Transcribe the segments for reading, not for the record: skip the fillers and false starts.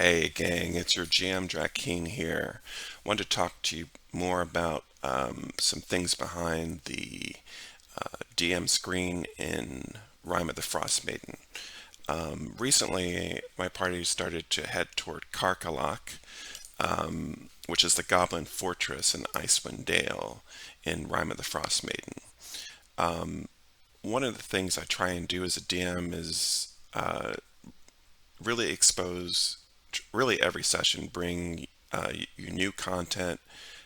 Hey gang, it's your GM Drakeen here. Wanted to talk to you more about some things behind the DM screen in Rime of the Frost Maiden. Recently, my party started to head toward Karkalak, which is the Goblin Fortress in Icewind Dale in Rime of the Frost Maiden. One of the things I try and do as a DM is really expose, really every session, bring you new content,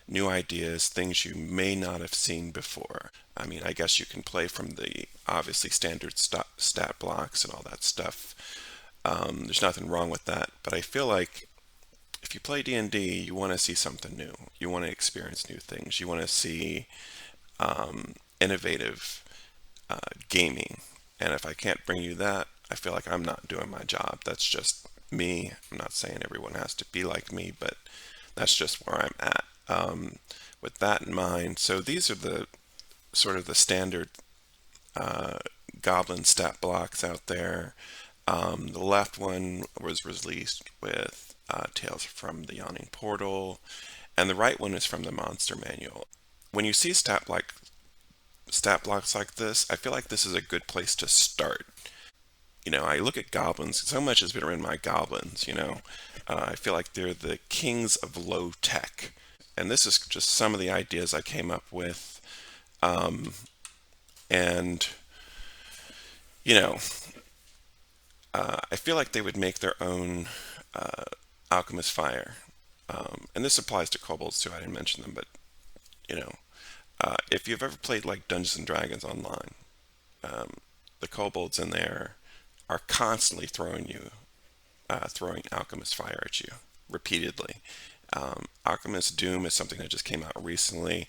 new ideas, things you may not have seen before. I mean, I guess you can play from the obviously standard stat blocks and all that stuff. There's nothing wrong with that, but I feel like if you play D&D, you want to see something new. You want to experience new things. You want to see innovative gaming. And if I can't bring you that, I feel like I'm not doing my job. That's just me. I'm not saying everyone has to be like me, but that's just where I'm at. With that in mind, so these are the sort of the standard goblin stat blocks out there. The left one was released with Tales from the Yawning Portal, and the right one is from the Monster Manual. When you see stat blocks like this, I feel like this is a good place to start. I look at goblins. So much has been written by goblins. I feel like they're the kings of low tech, and this is just some of the ideas I came up with. And you know, I feel like they would make their own alchemist fire, and this applies to kobolds too. I didn't mention them, but you know, if you've ever played like Dungeons and Dragons online, the kobolds in there are constantly throwing alchemist fire at you repeatedly. Alchemist Doom is something that just came out recently.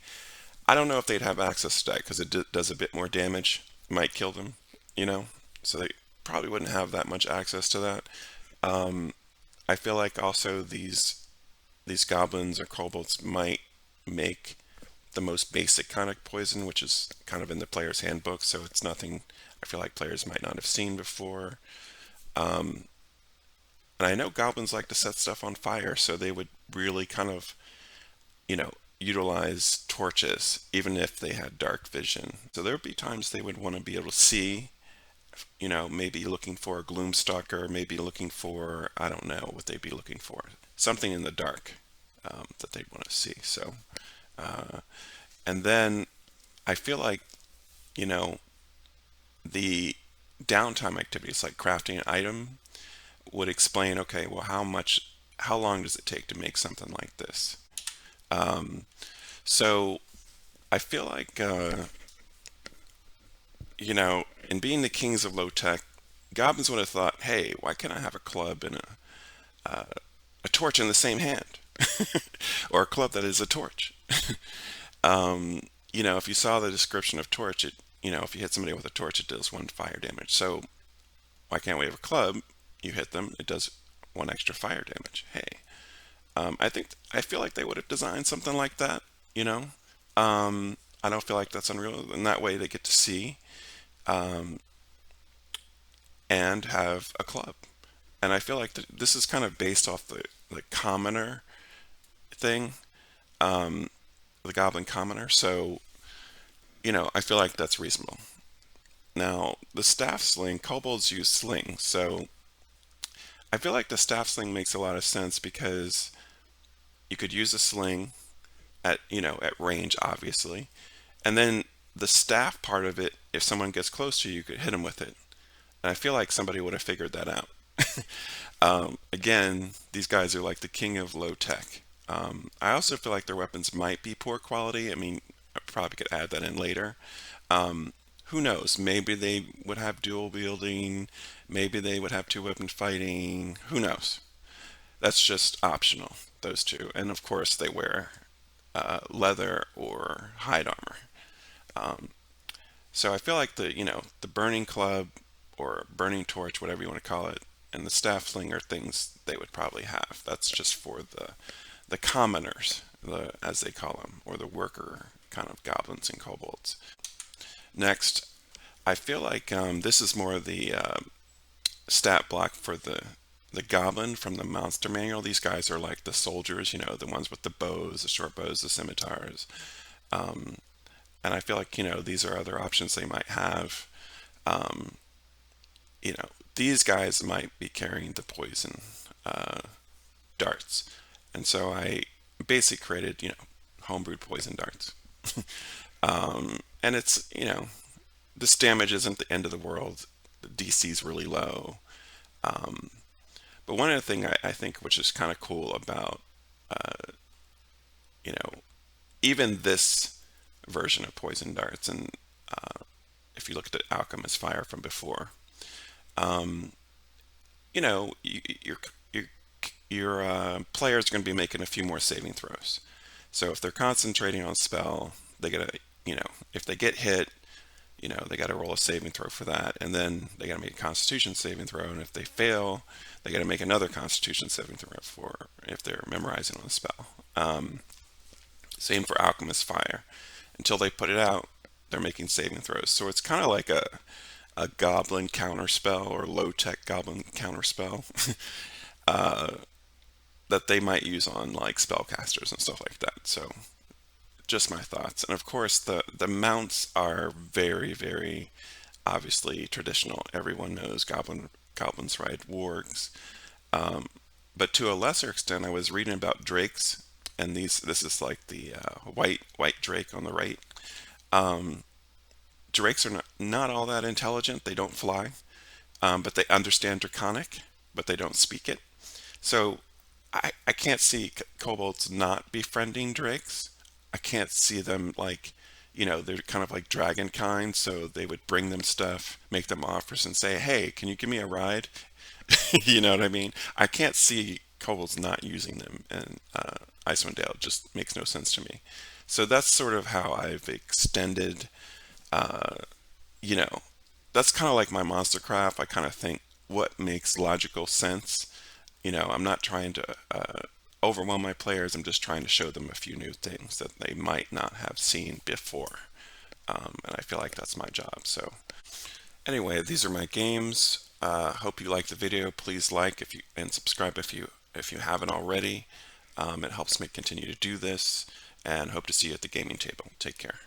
I don't know if they'd have access to that because it does a bit more damage. Might kill them, you know. So they probably wouldn't have that much access to that. I feel like also these goblins or kobolds might make the most basic kind of poison, which is kind of in the player's handbook. So it's nothing I feel like players might not have seen before. And I know goblins like to set stuff on fire, so they would really kind of, you know, utilize torches, even if they had dark vision. So there would be times they would want to be able to see, maybe looking for a gloomstalker, maybe looking for, I don't know what they'd be looking for, something in the dark that they'd want to see. So, and then I feel like, you know, the downtime activities like crafting an item would explain, okay, well, how long does it take to make something like this? So I feel like, in being the kings of low tech, goblins would have thought, hey, why can't I have a club and a torch in the same hand? Or a club that is a torch. If you saw the description of torch, if you hit somebody with a torch, it does one fire damage. So why can't we have a club? You hit them, it does one extra fire damage. Hey, I feel like they would have designed something like that. You know, I don't feel like that's unreal. In that way, they get to see and have a club. And I feel like this is kind of based off the commoner thing, the goblin commoner. So, I feel like that's reasonable. Now, the staff sling, kobolds use slings, so I feel like the staff sling makes a lot of sense because you could use a sling at range, obviously, and then the staff part of it, if someone gets close to you, you could hit them with it. And I feel like somebody would have figured that out. Again, these guys are like the king of low tech. I also feel like their weapons might be poor quality. I mean, I probably could add that in later. Who knows? Maybe they would have dual wielding. Maybe they would have two weapon fighting. Who knows? That's just optional, those two. And of course, they wear leather or hide armor. So I feel like the burning club or burning torch, whatever you want to call it, and the staff sling are things they would probably have. That's just for the commoners, as they call them, or the worker kind of goblins and kobolds. Next, I feel like this is more of the stat block for the the goblin from the monster manual. These guys are like the soldiers, the ones with the bows, the short bows, the scimitars. Um, and I feel like, these are other options they might have. Um, these guys might be carrying the poison uh, darts. And so I basically created, homebrewed poison darts. And it's, this damage isn't the end of the world. The DC's really low. Um, but one other thing I think which is kind of cool about, you know, even this version of poison darts, and if you looked at Alchemist Fire from before, um, your players are going to be making a few more saving throws. So if they're concentrating on spell, they gotta, if they get hit, they got to roll a saving throw for that, and then they got to make a Constitution saving throw, and if they fail, they got to make another Constitution saving throw for if they're memorizing on the spell. Same for Alchemist Fire. Until they put it out, they're making saving throws. So it's kind of like a goblin counterspell or low tech goblin counterspell that they might use on like spellcasters and stuff like that. So just my thoughts. And of course, the mounts are very, very obviously traditional. Everyone knows goblins ride wargs. But to a lesser extent, I was reading about drakes, and this is like the white drake on the right. Um, Drakes are not all that intelligent. They don't fly, but they understand Draconic, but they don't speak it. So I can't see kobolds not befriending drakes. I can't see them like, they're kind of like dragon kind, so they would bring them stuff, make them offers, and say, "Hey, can you give me a ride?" You know what I mean? I can't see kobolds not using them, and Icewind Dale just makes no sense to me. So that's sort of how I've extended you know, that's kind of like my monster craft. I kind of think what makes logical sense. I'm not trying to overwhelm my players. I'm just trying to show them a few new things that they might not have seen before. And I feel like that's my job. So anyway, these are my games. Hope you like the video. Please like if you and subscribe if you haven't already. It helps me continue to do this, and hope to see you at the gaming table. Take care.